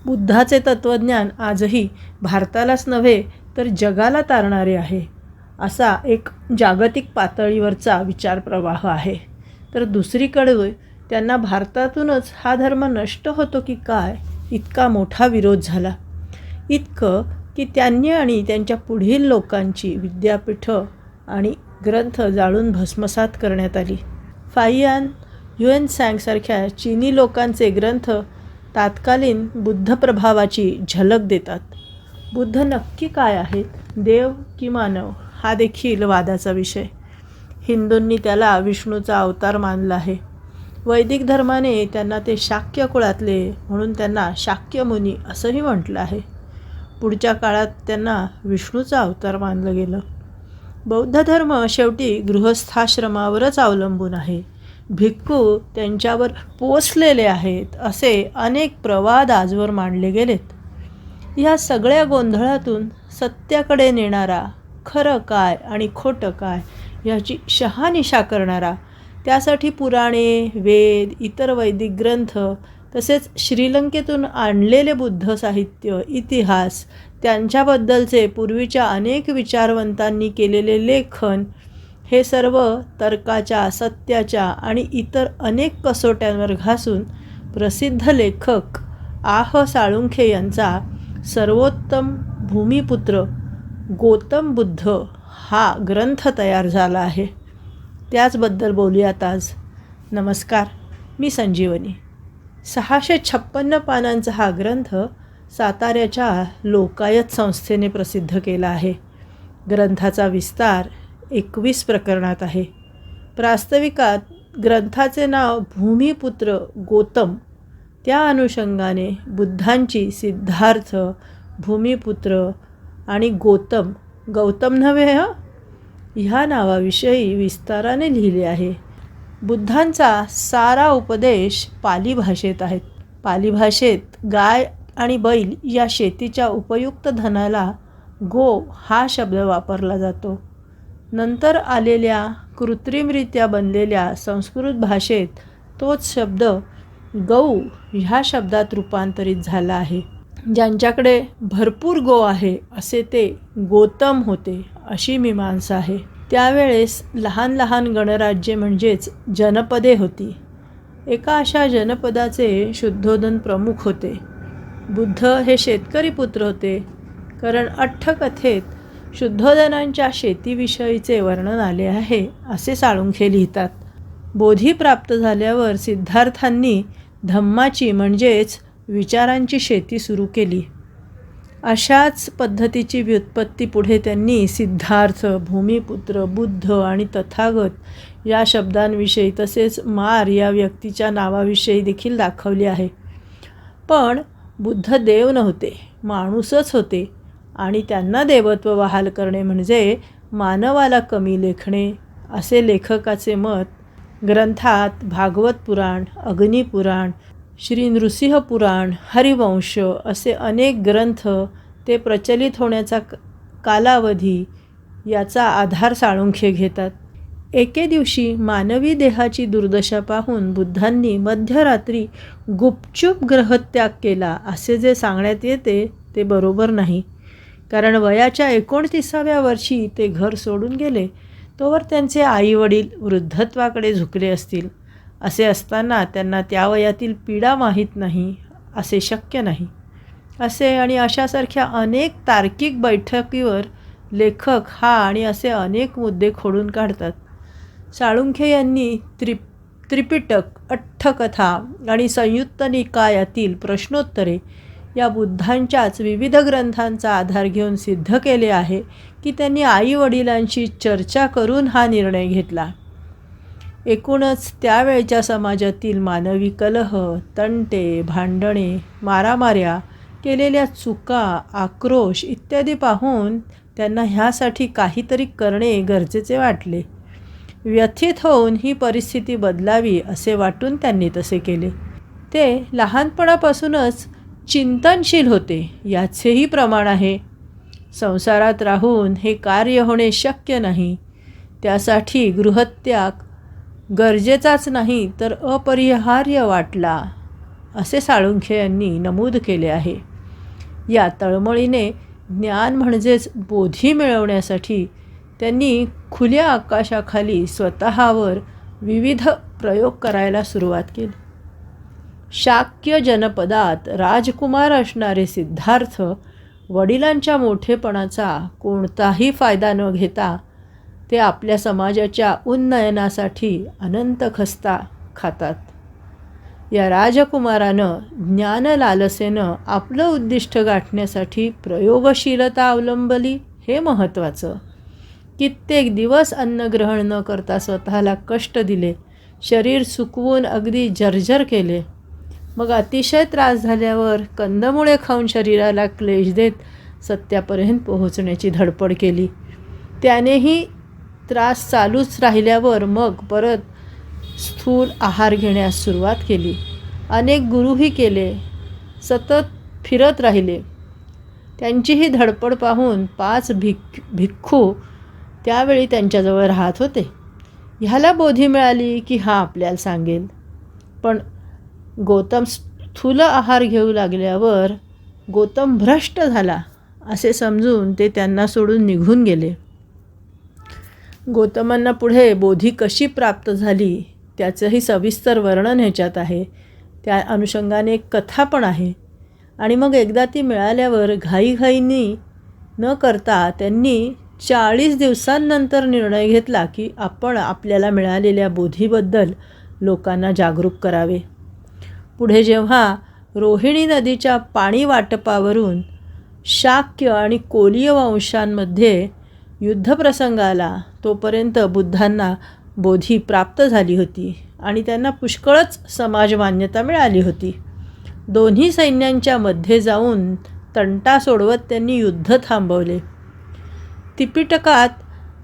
बुद्धाचे तत्त्वज्ञान आजही भारतालाच नव्हे तर जगाला तारणारे आहे, असा एक जागतिक पातळीवरचा विचारप्रवाह आहे. तर दुसरीकडे त्यांना भारतातूनच हा धर्म नष्ट होतो की काय, इतका मोठा विरोध झाला. इतकं की त्यांनी आणि त्यांच्या पुढील लोकांची विद्यापीठं आणि ग्रंथ जाळून भस्मसात करण्यात आली. फाहियान ह्युएनसँगसारख्या चीनी लोकांचे ग्रंथ तात्कालीन बुद्ध प्रभावाची झलक देतात. बुद्ध नक्की काय आहेत, देव की मानव, हा देखील वादाचा विषय. हिंदूंनी त्याला विष्णूचा अवतार मानला आहे. वैदिक धर्माने त्यांना ते शाक्य कुळातले म्हणून त्यांना शाक्य मुनी असंही म्हटलं आहे. पुढच्या काळात त्यांना विष्णूचा अवतार मानलं गेलं. बौद्ध धर्म शेवटी गृहस्थाश्रमावरच अवलंबून आहे. भिक्खू त्यांच्यावर पोसलेले आहेत असे अनेक प्रवाद आजवर मांडले गेलेत. ह्या सगळ्या गोंधळातून सत्याकडे नेणारा, खरं काय आणि खोटं काय ह्याची शहानिशा करणारा, त्यासाठी पुराणे, वेद, इतर वैदिक ग्रंथ तसेच श्रीलंकेतून आणलेले बुद्ध साहित्य, इतिहास, त्यांच्याबद्दलचे पूर्वीच्या अनेक विचारवंतांनी केलेले लेखन, हे सर्व तर्काच्या, सत्याच्या आणि इतर अनेक कसोट्यांवर घासून प्रसिद्ध लेखक आह साळुंखे यांचा सर्वोत्तम भूमिपुत्र गौतम बुद्ध हा ग्रंथ तयार झाला आहे. त्याचबद्दल बोलूयात आज. नमस्कार, मी संजीवनी. 656 पानांचा हा ग्रंथ साताऱ्याच्या लोकायत संस्थेने प्रसिद्ध केला आहे. ग्रंथाचा विस्तार 21 प्रकरणात आहे. प्रास्ताविकात ग्रंथाचे नाव भूमिपुत्र गौतम, त्या अनुषंगाने बुद्धांची सिद्धार्थ, भूमिपुत्र आणि गौतम नव्हे ह्या नावाविषयी विस्ताराने लिहिले आहे. बुद्धांचा सारा उपदेश पाली भाषेत आहेत. पाली भाषेत गाय आणि बैल या शेतीच्या उपयुक्त धनाला गो हा शब्द वापरला जातो. नंतर आलेल्या कृत्रिमरित्या बनलेल्या संस्कृत भाषेत तोच शब्द गौ ह्या शब्दात रूपांतरित झाला आहे. ज्यांच्याकडे भरपूर गो आहे असे ते गौतम होते अशी मीमांसा आहे. त्यावेळेस लहान लहान गणराज्ये म्हणजेच जनपदे होती. एका अशा जनपदाचे शुद्धोदन प्रमुख होते. बुद्ध हे शेतकरी पुत्र होते, कारण अठ्ठकथेत शुद्धोदनांच्या शेतीविषयीचे वर्णन आले आहे असे साळुंखे लिहितात. बोधी प्राप्त झाल्यावर सिद्धार्थांनी धम्माची म्हणजेच विचारांची शेती सुरू केली. अशाच पद्धतीची व्युत्पत्ती पुढे त्यांनी सिद्धार्थ, भूमिपुत्र, बुद्ध आणि तथागत या शब्दांविषयी तसेच मार या व्यक्तीच्या नावाविषयी देखील दाखवली आहे. पण बुद्ध देव नव्हते, माणूसच होते आणि त्यांना देवत्व बहाल करणे म्हणजे मानवाला कमी लेखणे असे लेखकाचे मत. ग्रंथात भागवत पुराण, अग्निपुराण, श्री नृसिंह पुराण, हरिवंश असे अनेक ग्रंथ, ते प्रचलित होण्याचा कालावधी याचा आधार साळुंखे घेतात. एके दिवशी मानवी देहाची दुर्दशा पाहून बुद्धांनी मध्यरात्री गुपचूप ग्रहत्याग केला असे जे सांगण्यात येते ते बरोबर नाही. कारण वयाच्या 29व्या वर्षी ते घर सोडून गेले, तोवर त्यांचे आईवडील वृद्धत्वाकडे झुकले असतील. असे असताना त्यांना त्या वयातील पीडा माहीत नाही असे शक्य नाही. असे आणि अशासारख्या अनेक तार्किक बैठकीवर लेखक हा आणि असे अनेक मुद्दे खोडून काढतात. साळुंखे यांनी त्रिपिटक, अठ्ठकथा आणि संयुत्त निकायातील प्रश्नोत्तरे या बुद्धांच्याच विविध ग्रंथांचा आधार घेऊन सिद्ध केले आहे की त्यांनी आईवडिलांशी चर्चा करून हा निर्णय घेतला. एकूणच त्यावेळच्या समाजातील मानवी कलह, तंटे, भांडणे, मारामाऱ्या, केलेल्या चुका, आक्रोश इत्यादी पाहून त्यांना ह्यासाठी काहीतरी करणे गरजेचे वाटले. व्यथित होऊन ही परिस्थिती बदलावी असे वाटून त्यांनी तसे केले. ते लहानपणापासूनच चिंतनशील होते याचेही प्रमाण आहे. संसारात राहून हे कार्य होणे शक्य नाही. त्यासाठी गृहत्याग गरजेचाच नाही तर अपरिहार्य वाटला असे साळुंखे यांनी नमूद केले आहे. या तळमळीने ज्ञान म्हणजेच बोधी मिळवण्यासाठी त्यांनी खुल्या आकाशाखाली स्वतःवर विविध प्रयोग करायला सुरुवात केली. शाक्य जनपदात राजकुमार असणारे सिद्धार्थ वडिलांच्या मोठेपणाचा कोणताही फायदा न घेता ते आपल्या समाजाच्या उन्नयनासाठी अनंत खस्ता खातात. या राजकुमारानं ज्ञानलालसेनं आपलं उद्दिष्ट गाठण्यासाठी प्रयोगशीलता अवलंबली हे महत्त्वाचं. कित्येक दिवस अन्नग्रहण न करता स्वतःला कष्ट दिले, शरीर सुकवून अगदी जर्जर केले. मग अतिशय त्रास झाल्यावर कंदमुळे खाऊन शरीराला क्लेश देत सत्यापर्यंत पोहोचण्याची धडपड केली. त्यानेही त्रास चालूच राहिल्यावर मग परत स्थूल आहार घेण्यास सुरुवात केली. अनेक गुरुही केले, सतत फिरत राहिले. त्यांची ही धडपड पाहून 5 भिक्खू त्यावेळी त्यांच्याजवळ राहत होते. ह्याला बोधी मिळाली की हा आपल्याला सांगेल. पण गौतम स्थूल आहार घेऊ लागल्यावर गौतम भ्रष्ट झाला असे समजून ते त्यांना सोडून निघून गेले. गौतमांना पुढे बोधी कशी प्राप्त झाली त्याचंही सविस्तर वर्णन ह्याच्यात आहे. त्या अनुषंगाने एक कथा पण आहे. आणि मग एकदा ती मिळाल्यावर घाईघाईनी न करता त्यांनी 40 दिवसांनंतर निर्णय घेतला की आपण आपल्याला मिळालेल्या बोधीबद्दल लोकांना जागरूक करावे. पुढे जेव्हा रोहिणी नदीच्या पाणी वाटपावरून शाक्य आणि कोलीय वंशांमध्ये युद्धप्रसंग आला तोपर्यंत बुद्धांना बोधी प्राप्त झाली होती आणि त्यांना पुष्कळच समाज मान्यता मिळाली होती. दोन्ही सैन्यांच्या मध्ये जाऊन तंटा सोडवत त्यांनी युद्ध थांबवले. त्रिपिटकात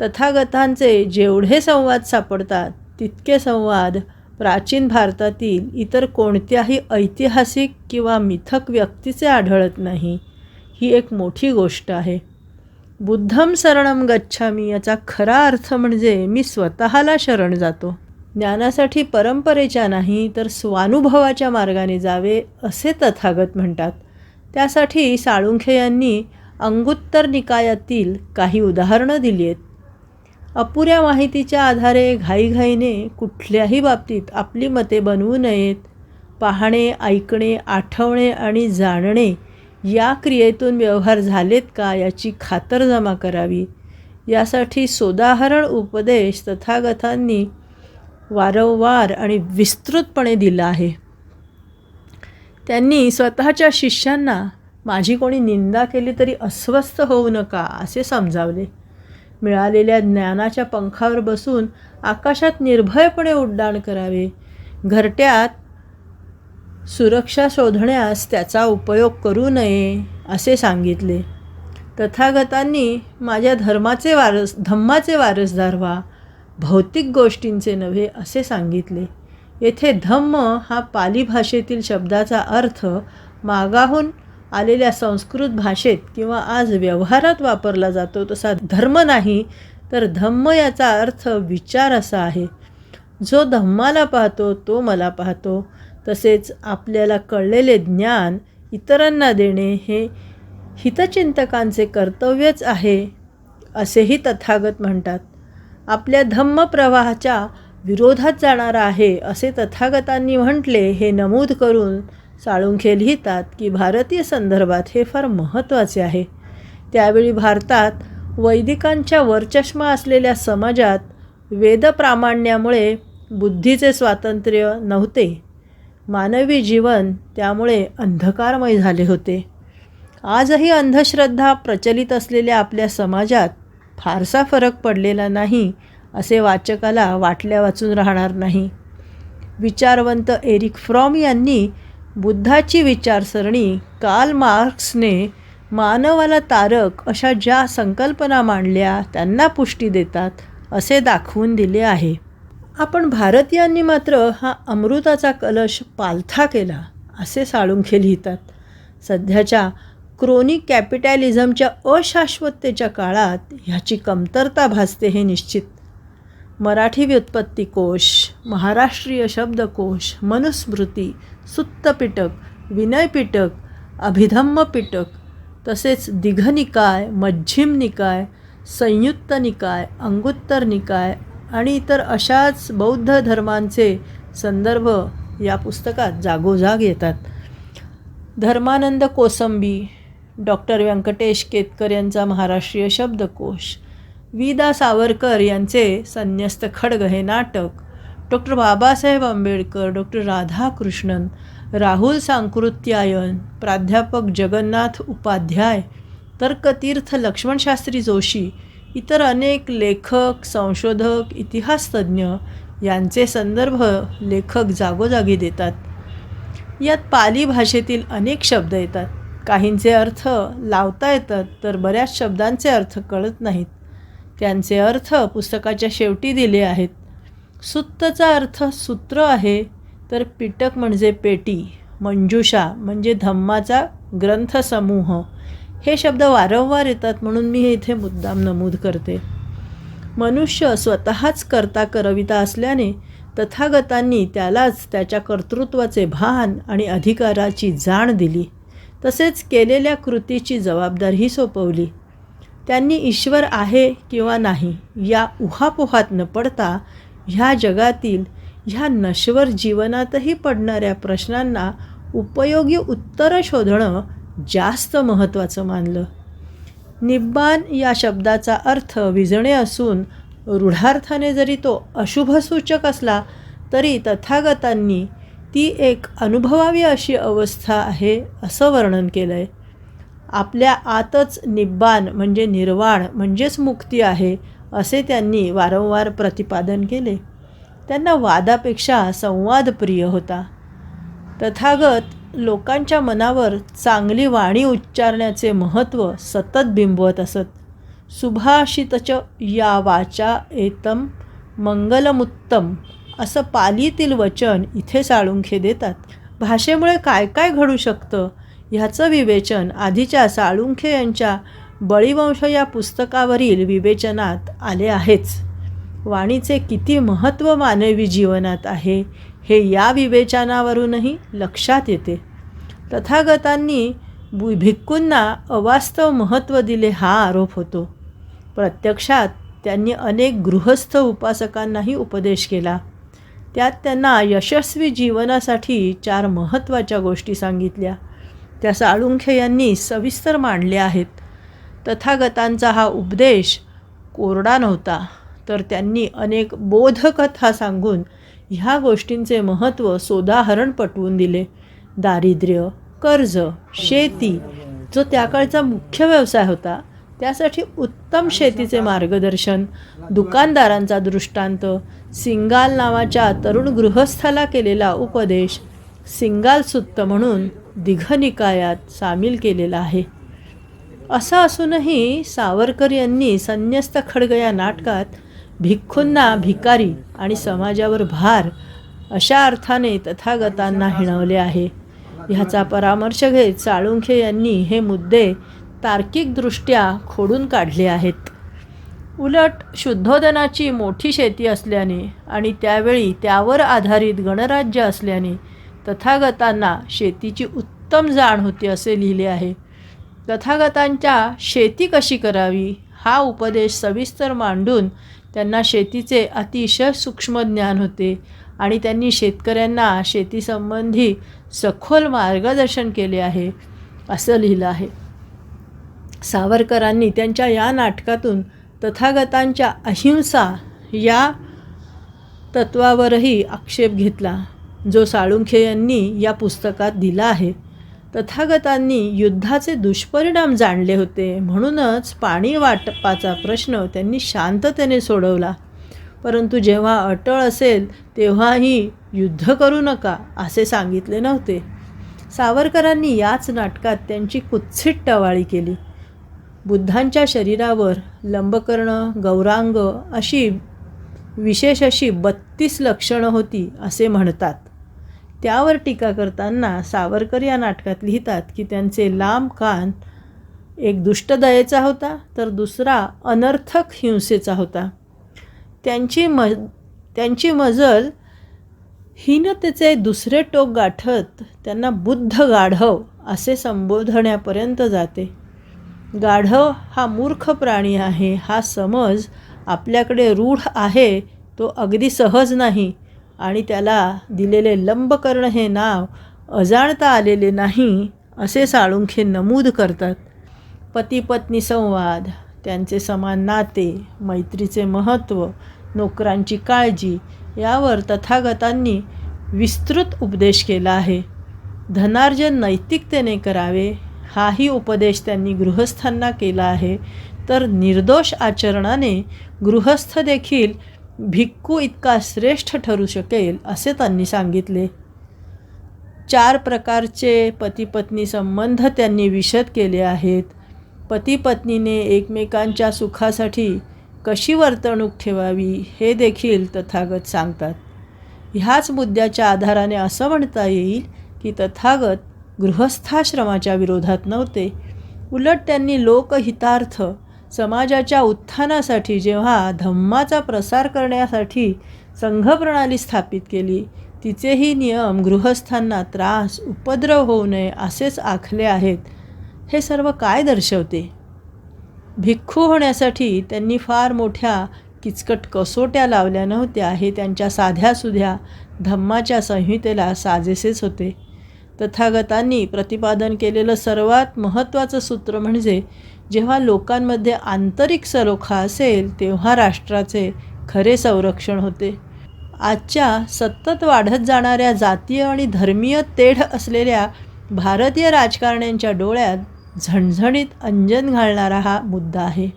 तथागतांचे जेवढे संवाद सापडतात तितके संवाद प्राचीन भारतातील इतर कोणत्याही ऐतिहासिक किंवा मिथक व्यक्तीचे आढळत नाही. ही एक मोठी गोष्ट आहे. बुद्धम शरणम गच्छामी याचा खरा अर्थ म्हणजे मी स्वतःला शरण जातो. ज्ञानासाठी परंपरेच्या नाही तर स्वानुभवाच्या मार्गाने जावे असे तथागत म्हणतात. त्यासाठी साळुंखे यांनी अंगुत्तर निकायातील काही उदाहरणं दिली आहेत. अपुऱ्या माहितीच्या आधारे घाईघाईने कुठल्याही बाबतीत आपली मते बनवू नयेत. पाहणे, ऐकणे, आठवणे आणि जाणणे या क्रियेतून व्यवहार झालेत का याची खातरजमा करावी. यासाठी सोदाहरण उपदेश तथागतांनी वारंवार आणि विस्तृतपणे दिला आहे. त्यांनी स्वतःच्या शिष्यांना माझी कोणी निंदा केली तरी अस्वस्थ होऊ नका असे समजावले. मिळालेल्या ज्ञानाच्या पंखावर बसून आकाशात निर्भयपणे उड्डाण करावे. घरट्यात सुरक्षा शोधण्यास त्याचा उपयोग करू नये असे सांगितले. तथागतांनी माझ्या धम्माचे वारसदार व्हा, भौतिक गोष्टींचे नव्हे असे सांगितले. येथे धम्म हा पाली भाषेतील शब्दाचा अर्थ मागाहून आलेल्या संस्कृत भाषेत किंवा आज व्यवहारात वापरला जातो तसा धर्म नाही, तर धम्म याचा अर्थ विचार असा आहे. जो धम्माला पाहतो तो मला पाहतो. तसेच आपल्याला कळलेले ज्ञान इतरांना देणे हे हितचिंतकांचे कर्तव्यच आहे असेही तथागत म्हणतात. आपल्या धम्म प्रवाहाच्या विरोधात जाणारा आहे असे तथागतांनी म्हटले हे नमूद करून साळुंखे लिहितात की भारतीय संदर्भात हे फार महत्त्वाचे आहे. त्यावेळी भारतात वैदिकांच्या वरचष्मा असलेल्या समाजात वेदप्रामाण्यामुळे बुद्धीचे स्वातंत्र्य नव्हते. मानवी जीवन त्यामुळे अंधकारमय झाले होते. आजही अंधश्रद्धा प्रचलित असलेल्या आपल्या समाजात फारसा फरक पडलेला नाही असे वाचकाला वाटल्या वाचून राहणार नाही. विचारवंत एरिक फ्रॉम यांनी बुद्धाची विचारसरणी कार्ल मार्क्सने मानवाला तारक अशा ज्या संकल्पना मांडल्या त्यांना पुष्टी देतात असे दाखवून दिले आहे. आपण भारतीयांनी मात्र हा अमृताचा कलश पालथा केला असे साळुंखे लिहितात. सध्याच्या क्रोनिक कॅपिटॅलिझमच्या अशाश्वततेच्या काळात ह्याची कमतरता भासते हे निश्चित. मराठी व्युत्पत्तिकोश, महाराष्ट्रीय शब्दकोश, मनुस्मृती, सुत्तपिटक, विनयपिटक, अभिधम्मपिटक, तसेच दिघनिकाय, मध्यम निकाय, संयुत्त निकाय, अंगुत्तर निकाय आणि इतर अशाच बौद्ध धर्मांचे संदर्भ या पुस्तकात जागोजाग येतात. धर्मानंद कोसंबी, डॉक्टर व्यंकटेश केतकर यांचा महाराष्ट्रीय शब्दकोश, वि. दा. सावरकर यांचे संन्यस्त खड्ग हे नाटक, डॉक्टर बाबासाहेब आंबेडकर, डॉक्टर राधाकृष्णन, राहुल सांकृत्यायन, प्राध्यापक जगन्नाथ उपाध्याय, तर्कतीर्थ लक्ष्मणशास्त्री जोशी, इतर अनेक लेखक, संशोधक, इतिहासतज्ञ यांचे संदर्भ लेखक जागोजागी देतात. यात पाली भाषेतील अनेक शब्द येतात. काहींचे अर्थ लावता येतात तर बऱ्याच शब्दांचे अर्थ कळत नाहीत. त्यांचे अर्थ पुस्तकाच्या शेवटी दिले आहेत. सुत्तचा अर्थ सूत्र आहे, तर पिटक म्हणजे पेटी, मंजुषा म्हणजे धम्माचा ग्रंथसमूह. हे शब्द वारंवार येतात म्हणून मी हे इथे मुद्दाम नमूद करते. मनुष्य स्वतःच कर्ता करविता असल्याने तथागतांनी त्यालाच त्याच्या कर्तृत्वाचे भान आणि अधिकाराची जाण दिली. तसेच केलेल्या कृतीची जबाबदारीही सोपवली. त्यांनी ईश्वर आहे किंवा नाही या उहापोहात न पडता ह्या जगातील ह्या नश्वर जीवनातही पडणाऱ्या प्रश्नांना उपयोगी उत्तरं शोधणं जास्त महत्त्वाचं मानलं. निब्बाण या शब्दाचा अर्थ विजणे असून रूढार्थाने जरी तो अशुभसूचक असला तरी तथागतांनी ती एक अनुभवावी अशी अवस्था आहे असं वर्णन केलं आहे. आपल्या आतच निब्बाण म्हणजे निर्वाण म्हणजेच मुक्ती आहे असे त्यांनी वारंवार प्रतिपादन केले. त्यांना वादापेक्षा संवाद प्रिय होता. तथागत लोकांच्या मनावर चांगली वाणी उच्चारण्याचे महत्त्व सतत बिंबवत असत. सुभाषितच या वाचा एतम मंगलमुत्तम असं पालीतील वचन इथे साळुंखे देतात. भाषेमुळे काय काय घडू शकतं ह्याचं विवेचन आधीच्या साळुंखे यांच्या बळीवंश या पुस्तकावरील विवेचनात आले आहेच. वाणीचे किती महत्त्व मानवी जीवनात आहे हे या विवेचनावरूनही लक्षात येते. तथागतांनी भिक्खूंना अवास्तव महत्त्व दिले हा आरोप होतो. प्रत्यक्षात त्यांनी अनेक गृहस्थ उपासकांनाही उपदेश केला. त्यात त्यांना यशस्वी जीवनासाठी 4 महत्त्वाच्या गोष्टी सांगितल्या. त्या साळुंखे यांनी सविस्तर मांडल्या आहेत. तथागतांचा हा उपदेश कोरडा नव्हता, तर त्यांनी अनेक बोधकथा सांगून ह्या गोष्टींचे महत्त्व सोदाहरण पटवून दिले. दारिद्र्य, कर्ज, शेती जो त्या काळचा मुख्य व्यवसाय होता त्यासाठी उत्तम शेतीचे मार्गदर्शन, दुकानदारांचा दृष्टांत, सिंगाल नावाच्या तरुण गृहस्थाला केलेला उपदेश सिंगाल सुत्त म्हणून दिघनिकायात सामील केलेला आहे. असं असूनही सावरकर यांनी संन्यस्त खड्ग या नाटकात भिक्खूंना भिकारी आणि समाजावर भार अशा अर्थाने तथागतांना हिणवले आहे. ह्याचा परामर्श घेत साळुंखे यांनी हे मुद्दे तार्किकदृष्ट्या खोडून काढले आहेत. उलट शुद्धोदनाची मोठी शेती असल्याने आणि त्यावेळी त्यावर आधारित गणराज्य असल्याने तथागतांना शेतीची उत्तम जाण होती असे लिहिले आहे. तथागतांच्या शेती कशी करावी हा उपदेश सविस्तर मांडून त्यांना शेतीचे अतिशय सूक्ष्म ज्ञान होते आणि त्यांनी शेतकऱ्यांना शेतीसंबंधी सखोल मार्गदर्शन केले आहे असं लिहिलं आहे. सावरकरांनी त्यांच्या या नाटकातून तथागतांच्या अहिंसा या तत्वावरही आक्षेप घेतला जो साळुंखे यांनी या पुस्तकात दिला आहे. तथागतांनी युद्धाचे दुष्परिणाम जाणले होते म्हणूनच पाणी वाटपाचा प्रश्न त्यांनी शांततेने सोडवला. परंतु जेव्हा अटळ असेल तेव्हाही युद्ध करू नका असे सांगितले नव्हते. सावरकरांनी याच नाटकात त्यांची कुत्सित टवाळी केली. बुद्धांच्या शरीरावर लंबकर्ण, गौरांग अशी विशेष अशी 32 लक्षणं होती असे म्हणतात. त्यावर टीका करताना सावरकर या नाटकात लिहितात की त्यांचे लांब कान एक दुष्ट दयेचा होता तर दुसरा अनर्थक हिंसेचा होता. त्यांची मजल हीनतेचे दुसरे टोक गाठत त्यांना बुद्ध गाढव असे संबोधण्यापर्यंत जाते. गाढव हा मूर्ख प्राणी आहे हा समज आपल्याकडे रूढ आहे तो अगदी सहज नाही आणि त्याला दिलेले लंबकर्ण हे नाव अजाणता आलेले नाही असे साळुंखे नमूद करतात. पती पत्नी संवाद, त्यांचे समान नाते, मैत्रीचे महत्त्व, नोकरांची काळजी यावर तथागतांनी विस्तृत उपदेश केला आहे. धनार्जन नैतिकतेने करावे हाही उपदेश त्यांनी गृहस्थांना केला आहे. तर निर्दोष आचरणाने गृहस्थ देखील भिक्खू इतका श्रेष्ठ ठरू शकेल असे त्यांनी सांगितले. 4 प्रकारचे पती-पत्नी संबंध त्यांनी विशद केले आहेत. पती-पत्नीने एकमेकांच्या सुखासाठी कशी वर्तणूक ठेवावी हे देखील तथागत सांगतात. ह्याच मुद्द्याच्या आधाराने असं म्हणता येईल की तथागत गृहस्थाश्रमाच्या विरोधात नव्हते. उलट त्यांनी लोकहितार्थ समाजाच्या उत्थानासाठी जेव्हा धम्माचा प्रसार करण्यासाठी संघप्रणाली स्थापित केली तिचेही नियम गृहस्थांना त्रास उपद्रव होऊ नये असेच आखले आहेत. हे सर्व काय दर्शवते? भिक्खू होण्यासाठी त्यांनी फार मोठ्या किचकट कसोट्या लावल्या नव्हत्या हे त्यांच्या साध्यासुध्या धम्माच्या संहितेला साजेसेच होते. तथागतांनी प्रतिपादन केलेलं सर्वात महत्त्वाचं सूत्र म्हणजे जेव्हा लोकांमध्ये आंतरिक सलोखा असेल तेव्हा राष्ट्राचे खरे संरक्षण होते. आजच्या सतत वाढत जाणाऱ्या जातीय आणि धर्मीय तेढ असलेल्या भारतीय राजकारण्यांच्या डोळ्यात झणझणीत अंजन घालणारा हा मुद्दा आहे.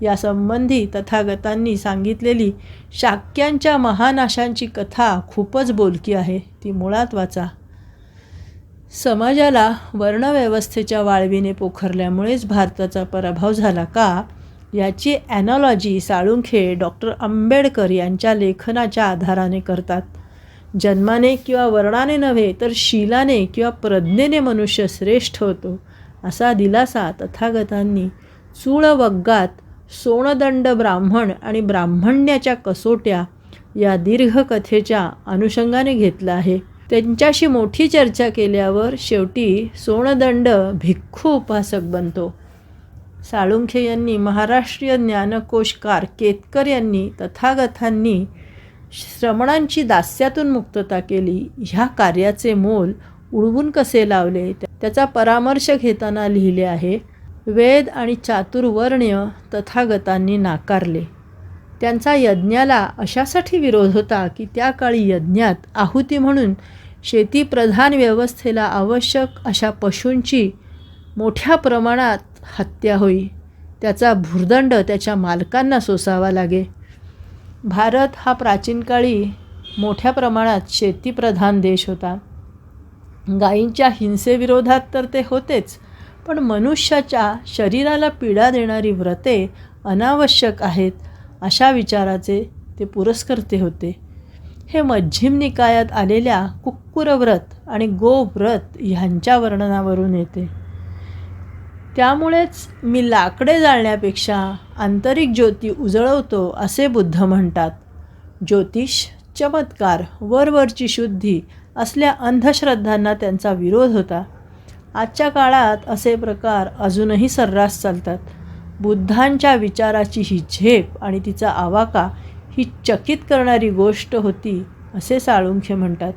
यासंबंधी तथागतांनी सांगितलेली शाक्यांच्या महानाशांची कथा खूपच बोलकी आहे. ती मुळात वाचा. समाजाला वर्णव्यवस्थेच्या वाळवीने पोखरल्यामुळेच भारताचा पराभव झाला का याची ॲनॉलॉजी साळुंखे डॉक्टर आंबेडकर यांच्या लेखनाच्या आधाराने करतात. जन्माने किंवा वर्णाने नव्हे तर शीलाने किंवा प्रज्ञेने मनुष्य श्रेष्ठ होतो असा दिलासा तथागतांनी चूळवग्गात सोणदंड ब्राह्मण आणि ब्राह्मण्याच्या कसोट्या या दीर्घ कथेच्या अनुषंगाने घेतला आहे. त्यांच्याशी मोठी चर्चा केल्यावर शेवटी सोणदंड भिक्खू उपासक बनतो. साळुंखे यांनी महाराष्ट्रीय ज्ञानकोशकार केतकर यांनी तथागतांनी श्रमणांची दास्यातून मुक्तता केली ह्या कार्याचे मोल उडवून कसे लावले त्याचा परामर्श घेताना लिहिले आहे. वेद आणि चातुर्वर्ण्य तथागतांनी नाकारले. त्यांचा यज्ञाला अशासाठी विरोध होता की त्या काळी यज्ञात आहुती म्हणून शेतीप्रधान व्यवस्थेला आवश्यक अशा पशूंची मोठ्या प्रमाणात हत्या होई. त्याचा भुर्दंड त्याच्या मालकांना सोसावा लागे. भारत हा प्राचीन काळी मोठ्या प्रमाणात शेतीप्रधान देश होता. गायींच्या हिंसेविरोधात तर ते होतेच, पण मनुष्याच्या शरीराला पीडा देणारी व्रते अनावश्यक आहेत अशा विचाराचे ते पुरस्कर्ते होते. हे मध्यम निकायात आलेल्या कुक्कुरव्रत आणि गोव्रत ह्यांच्या वर्णनावरून येते. त्यामुळेच मी लाकडे जाळण्यापेक्षा आंतरिक ज्योती उजळवतो असे बुद्ध म्हणतात. ज्योतिष, चमत्कार, वरवरची शुद्धी असल्या अंधश्रद्धांना त्यांचा विरोध होता. आजच्या काळात असे प्रकार अजूनही सर्रास चालतात. बुद्धांच्या विचाराची ही झेप आणि तिचा आवाका ही चकित करणारी गोष्ट होती असे साळुंखे म्हणतात.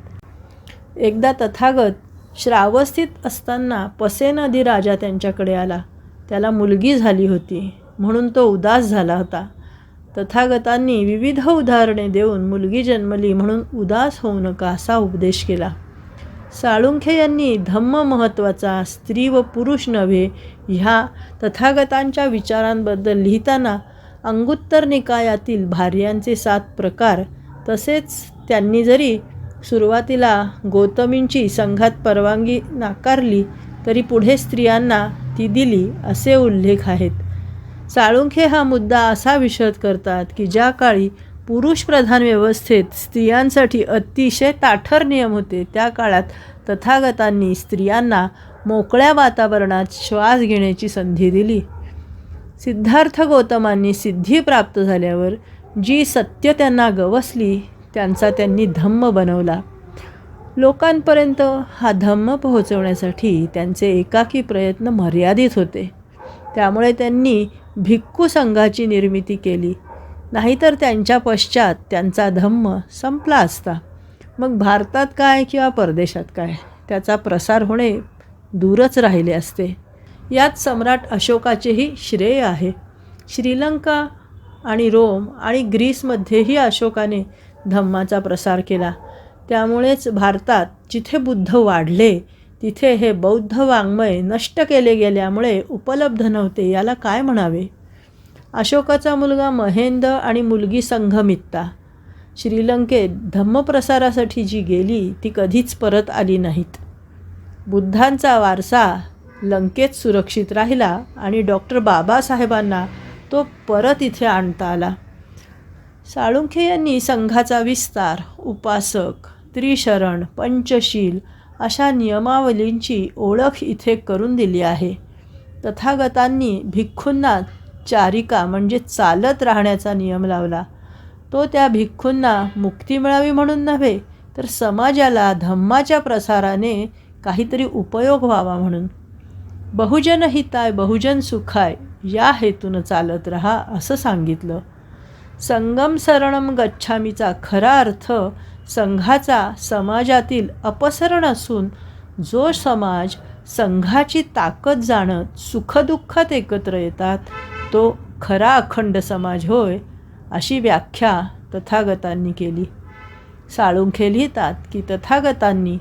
एकदा तथागत श्रावस्थित असताना पसे नदी राजा त्यांच्याकडे आला. त्याला मुलगी झाली होती म्हणून तो उदास झाला होता. तथागतांनी विविध उदाहरणे देऊन मुलगी जन्मली म्हणून उदास होऊ नका असा उपदेश केला. साळुंखे यांनी धम्म महत्त्वाचा स्त्री व पुरुष नव्हे ह्या तथागतांच्या विचारांबद्दल लिहिताना अंगुत्तर निकायातील भार्यांचे 7 प्रकार तसेच त्यांनी जरी सुरुवातीला गौतमींची संघात परवानगी नाकारली तरी पुढे स्त्रियांना ती दिली असे उल्लेख आहेत. साळुंखे हा मुद्दा असा विशद करतात की ज्या काळी पुरुषप्रधान व्यवस्थेत स्त्रियांसाठी अतिशय ताठर नियम होते त्या काळात तथागतांनी स्त्रियांना मोकळ्या वातावरणात श्वास घेण्याची संधी दिली. सिद्धार्थ गौतमांनी सिद्धी प्राप्त झाल्यावर जी सत्य त्यांना गवसली त्यांचा त्यांनी धम्म बनवला. लोकांपर्यंत हा धम्म पोहोचवण्यासाठी त्यांचे एकाकी प्रयत्न मर्यादित होते. त्यामुळे त्यांनी भिक्खू संघाची निर्मिती केली. नाहीतर त्यांच्या पश्चात त्यांचा धम्म संपला असता. मग भारतात काय किंवा परदेशात काय, त्याचा प्रसार होणे दूरच राहिले असते. यात सम्राट अशोकाचेही श्रेय आहे. श्रीलंका आणि रोम आणि ग्रीसमध्येही अशोकाने धम्माचा प्रसार केला. त्यामुळेच भारतात जिथे बुद्ध वाढले तिथे हे बौद्ध वाङ्मय नष्ट केले गेल्यामुळे उपलब्ध नव्हते. याला काय म्हणावे? अशोकाचा मुलगा महेंद आणि मुलगी संघमित्ता श्रीलंकेत धम्मप्रसारासाठी जी गेली ती कधीच परत आली नाहीत. बुद्धांचा वारसा लंकेत सुरक्षित राहिला आणि डॉक्टर बाबासाहेबांना तो परत इथे आणता आला. साळुंखे यांनी संघाचा विस्तार, उपासक, त्रिशरण, पंचशील अशा नियमावलींची ओळख इथे करून दिली आहे. तथागतांनी भिक्खूंना चारिका म्हणजे चालत राहण्याचा नियम लावला. तो त्या भिक्खूंना मुक्ती मिळावी म्हणून नव्हे, तर समाजाला धम्माच्या प्रसाराने काहीतरी उपयोग व्हावा म्हणून. बहुजन हिताय बहुजन सुखाय या हेतून चालत राहा असं सांगितलं. संगम शरणम गच्छामीचा खरा अर्थ संघाचा समाजातील अपसरण असून जो समाज संघाची ताकद जाणत सुखदुःखात एकत्र येतात तो खरा अखंड समाज होय, अशी व्याख्या तथागतांनी केली. साळुंखे लिहितात की तथागतांनी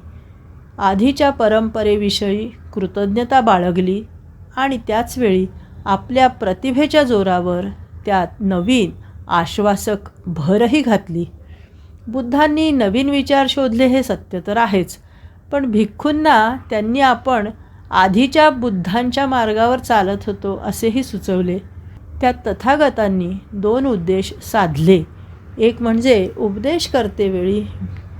आधीच्या परंपरेविषयी कृतज्ञता बाळगली आणि त्याचवेळी आपल्या प्रतिभेच्या जोरावर त्यात नवीन आश्वासक भरही घातली. बुद्धांनी नवीन विचार शोधले हे सत्य तर आहेच, पण भिक्खूंना त्यांनी आपण आधीच्या बुद्धांच्या मार्गावर चालत होतो असेही सुचवले. त्यात तथागतांनी 2 उद्देश साधले. एक म्हणजे उपदेश करतेवेळी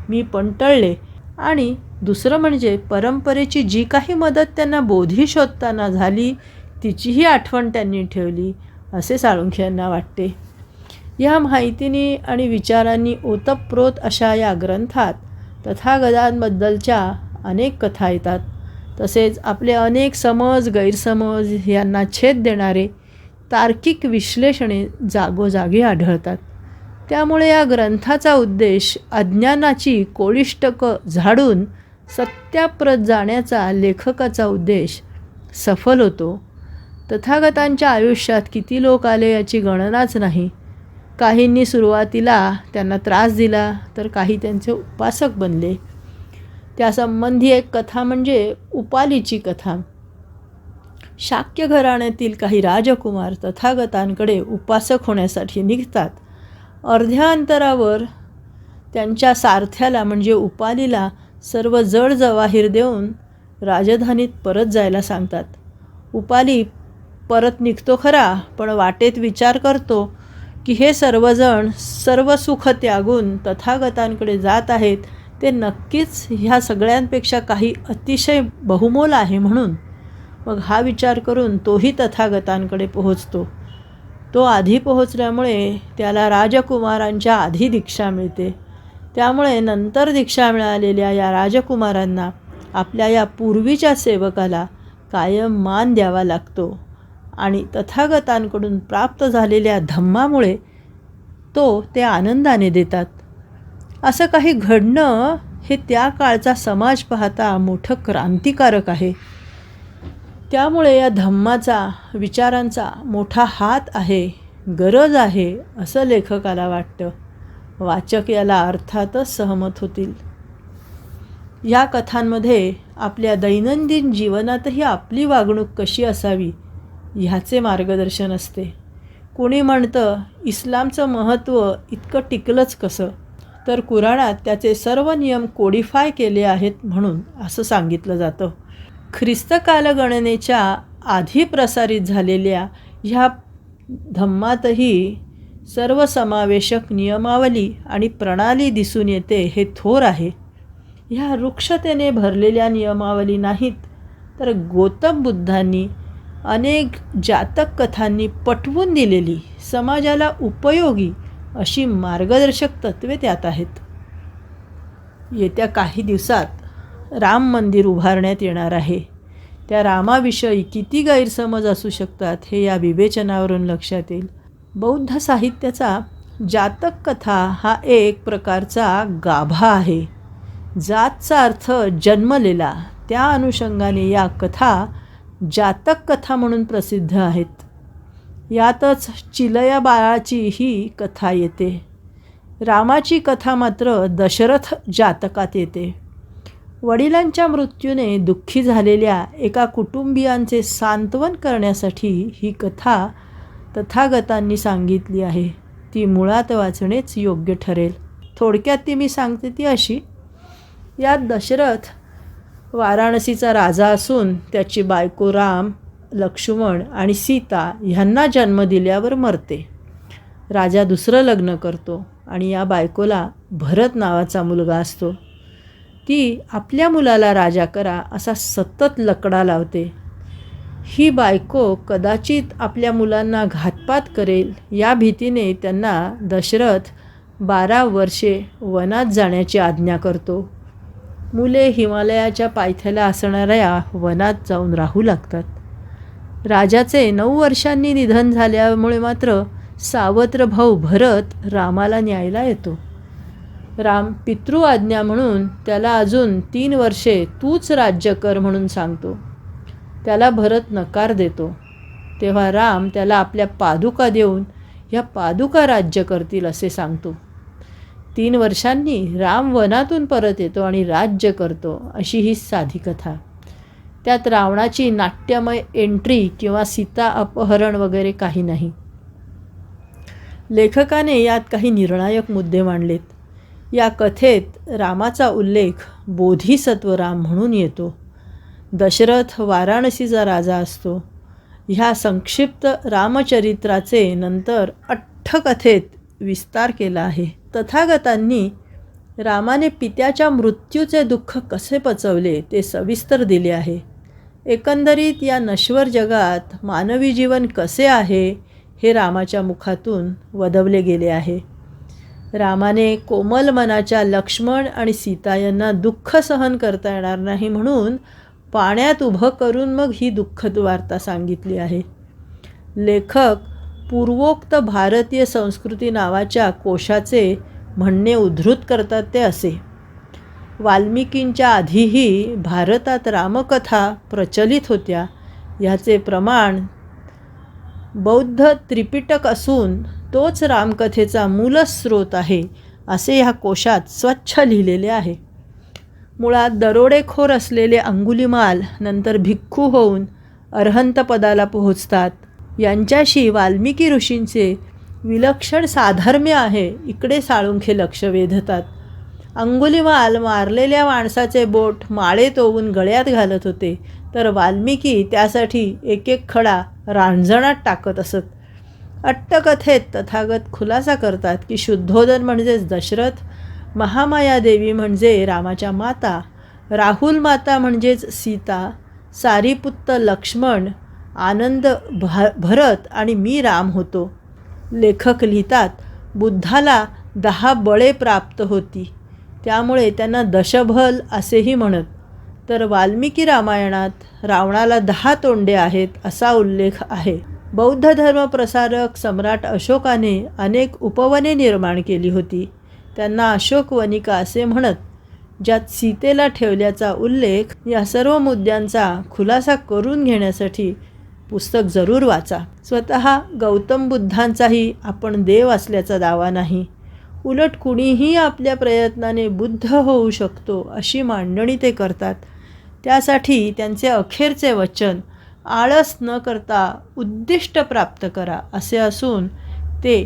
मी पण टळले आणि दुसरं म्हणजे परंपरेची जी काही मदत त्यांना बोधी शोधताना झाली तिचीही आठवण त्यांनी ठेवली असे साळुंखे यांना वाटते. या माहितीनी आणि विचारांनी ओतप्रोत अशा या ग्रंथात तथागतांबद्दलच्या अनेक कथा येतात. तसेच आपले अनेक समज गैरसमज यांना छेद देणारे तार्किक विश्लेषणे जागोजागी आढळतात. त्यामुळे या ग्रंथाचा उद्देश अज्ञानाची कोळिष्टकं झाडून सत्याप्रत जाण्याचा लेखकाचा उद्देश सफल होतो. तथागतांच्या आयुष्यात किती लोक आले याची गणनाच नाही. काहींनी सुरुवातीला त्यांना त्रास दिला तर काही त्यांचे उपासक बनले. त्यासंबंधी एक कथा म्हणजे उपालीची कथा. शाक्य घराण्यातील काही राजकुमार तथागतांकडे उपासक होण्यासाठी निघतात. अर्ध्या अंतरावर त्यांच्या सारथ्याला म्हणजे उपालीला सर्व जड जवाहीर देऊन राजधानीत परत जायला सांगतात. उपाली परत निघतो खरा, पण वाटेत विचार करतो की हे सर्वजण सर्व सुख त्यागून तथागतांकडे जात आहेत, ते नक्कीच ह्या सगळ्यांपेक्षा काही अतिशय बहुमोल आहे म्हणून. मग हा विचार करून तोही तथागतांकडे पोहोचतो. तो आधी पोहोचल्यामुळे त्याला राजकुमारांच्या आधी दीक्षा मिळते. त्यामुळे नंतर दीक्षा मिळालेल्या या राजकुमारांना आपल्या या पूर्वीच्या सेवकाला कायम मान द्यावा लागतो आणि तथागतांकडून प्राप्त झालेल्या धम्मामुळे ते आनंदाने देतात. असं काही घडणं हे त्या काळचा समाज पाहता मोठं क्रांतिकारक आहे. त्यामुळे या धम्माचा विचारांचा मोठा हात आहे, गरज आहे असं लेखकाला वाटतं. वाचक याला अर्थातच सहमत होतील. या कथांमध्ये आपल्या दैनंदिन जीवनातही आपली वागणूक कशी असावी ह्याचे मार्गदर्शन असते. कोणी म्हणतं इस्लामचं महत्त्व इतकं टिकलंच कसं, तर कुराणात त्याचे सर्व नियम कोडिफाय केले आहेत म्हणून असं सांगितलं जातं. ख्रिस्त कालगणनेच्या आधी प्रसारित झालेल्या ह्या धम्मातही सर्वसमावेशक नियमावली आणि प्रणाली दिसून येते हे थोर आहे. ह्या वृक्षतेने भरलेल्या नियमावली नाहीत, तर गौतम बुद्धांनी अनेक जातक कथांनी पटवून दिलेली समाजाला उपयोगी अशी मार्गदर्शक तत्त्वे त्यात आहेत. येत्या काही दिवसात राम मंदिर उभारण्यात येणार आहे. त्या रामाविषयी किती गैरसमज असू शकतात हे या विवेचनावरून लक्षात येईल. बौद्ध साहित्याचा जातक कथा हा एक प्रकारचा गाभा आहे. जातचा अर्थ जन्मलेला, त्या अनुषंगाने या कथा जातक कथा म्हणून प्रसिद्ध आहेत. यातच चिलया बाळाची ही कथा येते. रामाची कथा मात्र दशरथ जातकात येते. वडिलांच्या मृत्यूने दुःखी झालेल्या एका कुटुंबियांचे सांत्वन करण्यासाठी ही कथा तथागतांनी सांगितली आहे. ती मुळात वाचणेच योग्य ठरेल. थोडक्यात ती मी सांगते ती अशी. यात दशरथ वाराणसीचा राजा असून त्याची बायको राम, लक्ष्मण आणि सीता ह्यांना जन्म दिल्यावर मरते. राजा दुसरं लग्न करतो आणि या बायकोला भरत नावाचा मुलगा असतो. ती आपल्या मुलाला राजा करा असा सतत लकडा लावते. ही बायको कदाचित आपल्या मुलांना घातपात करेल या भीतीने त्यांना दशरथ 12 वर्षे वनात जाण्याची आज्ञा करतो. मुले हिमालयाच्या पायथ्याला असणाऱ्या वनात जाऊन राहू लागतात. राजाचे 9 वर्षांनी निधन झाल्यामुळे मात्र सावत्र भाऊ भरत रामाला न्यायला येतो. राम पितृआज्ञा म्हणून त्याला अजून 3 वर्षे तूच राज्य कर म्हणून सांगतो. त्याला भरत नकार देतो. तेव्हा राम त्याला आपल्या पादुका देऊन ह्या पादुका राज्य करतील असे सांगतो. 3 वर्षांनी राम वनातून परत येतो आणि राज्य करतो अशी ही साधी कथा. त्यात रावणाची नाट्यमय एंट्री किंवा सीता अपहरण वगैरे काही नाही. लेखकाने यात काही निर्णायक मुद्दे मांडलेत. या कथेत रामाचा उल्लेख बोधिसत्व राम म्हणून येतो. दशरथ वाराणसीचा राजा असतो. ह्या संक्षिप्त रामचरित्राचे नंतर अठ्ठकथेत विस्तार केला आहे. तथागतांनी रामाने पित्याच्या मृत्यूचे दुःख कसे पचवले ते सविस्तर दिले आहे. एकंदरीत या नश्वर जगात मानवी जीवन कसे आहे हे रामाच्या मुखातून वदवले गेले आहे. रामाने कोमल मनाच्या लक्ष्मण आणि सीता यांना दुःख सहन करता येणार नाही म्हणून पाण्यात उभं करून मग ही दुःखद वार्ता सांगितली आहे. लेखक पूर्वोक्त भारतीय संस्कृती नावाच्या कोशाचे म्हणणे उद्धृत करतात ते असे. वाल्मिकींच्या आधीही भारतात रामकथा प्रचलित होत्या. ह्याचे प्रमाण बौद्ध त्रिपिटक असून तोच रामकथेचा मूलस्रोत आहे असे ह्या कोशात स्वच्छ लिहिलेले आहे. मुळात दरोडेखोर असलेले अंगुलिमाल नंतर भिक्खू होऊन अरहंतपदाला पोहोचतात. यांच्याशी वाल्मिकी ऋषींचे विलक्षण साधर्म्य आहे इकडे साळुंखे लक्ष वेधतात. अंगुलिमाल मारलेल्या माणसाचे बोट माळेत ओवून गळ्यात घालत होते तर वाल्मिकी त्यासाठी एक एक खडा रांजणात टाकत असत. अट्टकथेत तथागत खुलासा करतात की शुद्धोदन म्हणजेच दशरथ, महामाया देवी म्हणजे रामाच्या माता, राहुल माता म्हणजेच सीता, सारीपुत्त लक्ष्मण, आनंद भरत आणि मी राम होतो. लेखक लिहितात बुद्धाला 10 बळे प्राप्त होती त्यामुळे त्यांना दशबल असेही म्हणत. तर वाल्मिकी रामायणात रावणाला 10 तोंडे आहेत असा उल्लेख आहे. बौद्ध धर्म प्रसारक सम्राट अशोकाने अनेक उपवने निर्माण केली होती. त्यांना अशोकवनिका असे म्हणत. ज्यात सीतेला ठेवल्याचा उल्लेख. या सर्व मुद्द्यांचा खुलासा करून घेण्यासाठी पुस्तक जरूर वाचा. स्वतः गौतम बुद्धांचाही आपण देव असल्याचा दावा नाही. उलट कुणीही आपल्या प्रयत्नाने बुद्ध होऊ शकतो अशी मांडणी ते करतात. त्यासाठी त्यांचे अखेरचे वचन आळस न करता उद्दिष्ट प्राप्त करा असे असून ते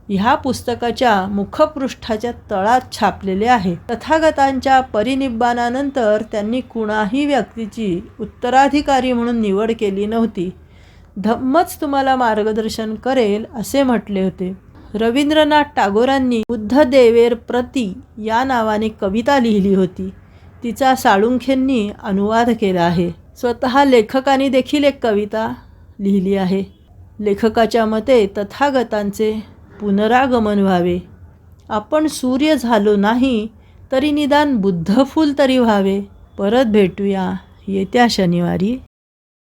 ह्या पुस्तकाच्या मुखपृष्ठाच्या तळात छापलेले आहे. तथागतांच्या परिनिब्बाणानंतर त्यांनी कुणाही व्यक्तीची उत्तराधिकारी म्हणून निवड केली नव्हती. धम्मच तुम्हाला मार्गदर्शन करेल असे म्हटले होते. रवींद्रनाथ टागोरांनी बुद्धदेवेर प्रति या नावाने कविता लिहिली होती. तिचा साळुंखेंनी अनुवाद केला आहे. स्वतः लेखकाने देखील एक कविता लिहिली आहे. लेखकाच्या मते तथागतांचे पुनरागमन व्हावे. आपण सूर्य झालो नाही तरी निदान बुद्धफूल तरी व्हावे. परत भेटूया येत्या शनिवारी.